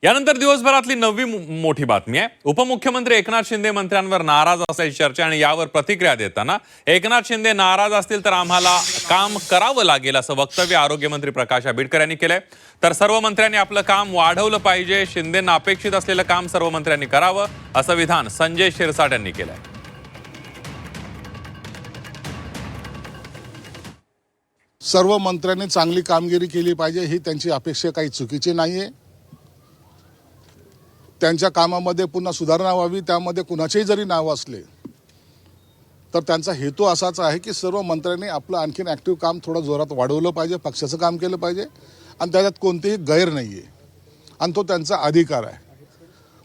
यानंतर दिवसभरातली नवी मोठी बातमी आहे। उपमुख्यमंत्री एकनाथ शिंदे मंत्र्यांवर नाराज असल्याची चर्चा आणि यावर प्रतिक्रिया देताना एकनाथ शिंदे नाराज असतील तर आम्हाला काम करावं लागेल असं वक्तव्य आरोग्यमंत्री प्रकाश आंबेडकर यांनी केलंय। तर सर्व मंत्र्यांनी आपलं काम वाढवलं पाहिजे, शिंदेंना अपेक्षित असलेलं काम सर्व मंत्र्यांनी करावं असं विधान संजय शिरसाट यांनी केलंय। सर्व मंत्र्यांनी चांगली कामगिरी केली पाहिजे ही त्यांची अपेक्षा काही चुकीची नाहीये। त्यांच्या कामामध्ये पुन्हा सुधारणा व्हावी, त्यामध्ये कुणाचेही जरी नाव असले तर त्यांचा हेतू असाच आहे की सर्व मंत्र्यांनी आपलं आणखीन ॲक्टिव्ह काम थोडं जोरात वाढवलं पाहिजे, पक्षाचं काम केलं पाहिजे आणि त्याच्यात कोणतेही गैर नाही आहे आणि तो त्यांचा अधिकार आहे।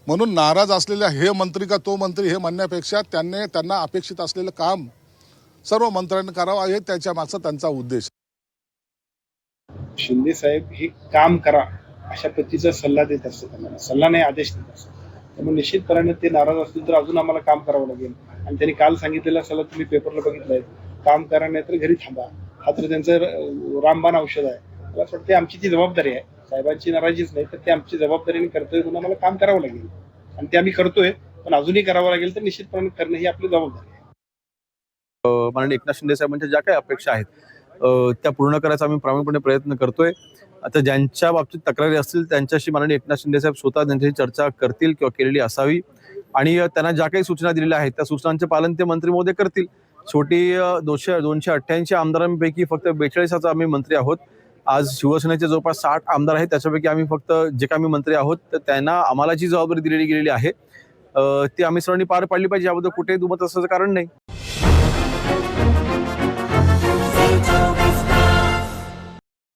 म्हणून नाराज असलेल्या हे मंत्री का तो मंत्री हे म्हणण्यापेक्षा त्यांना अपेक्षित असलेलं काम सर्व मंत्र्यांनी करावं हे त्याच्या मागचा त्यांचा उद्देश। शिंदे साहेब हे काम करा अशा पद्धतीचा सल्ला देत असतात, त्यांना सल्ला नाही आदेश देत असतात। त्यामुळे निश्चितपणे ते नाराज असतील तर अजून आम्हाला काम करावं लागेल आणि त्यांनी काल सांगितलेला सल्ला तुम्ही पेपरला बघितलाय, काम करा नाही तर घरी थांबा। हा तर त्यांचं रामबाण औषध आहे। मला असं वाटतं आमची ती जबाबदारी आहे, साहेबांची नाराजीच नाही तर ते आमची जबाबदारीने कर्तव्य म्हणून आम्हाला काम करावं लागेल आणि ते आम्ही करतोय, पण अजूनही करावं लागेल तर निश्चितपणे करणं ही आपली जबाबदारी आहे। माननीय एकनाथ शिंदे साहेबांच्या ज्या काही अपेक्षा आहेत त्या पूर्ण करायचा आम्ही प्रामाणिकपणे प्रयत्न करतोय। आता ज्यांच्या बाबतीत तक्रारी असतील त्यांच्याशी माननीय एकनाथ शिंदे साहेब स्वतः त्यांच्याशी चर्चा करतील किंवा केलेली असावी आणि त्यांना ज्या काही सूचना दिलेल्या आहेत त्या सूचनांचे पालन ते मंत्री महोदय करतील। शेवटी 288 आमदारांपैकी फक्त 42 आम्ही मंत्री आहोत। आज शिवसेनेचे जवळपास 60 आमदार आहेत, त्याच्यापैकी आम्ही फक्त जे काही मंत्री आहोत तर त्यांना आम्हाला जी जबाबदारी दिलेली गेलेली आहे ती आम्ही सर्वांनी पार पाडली पाहिजे, याबद्दल कुठेही दुमत असण्याचं कारण नाही।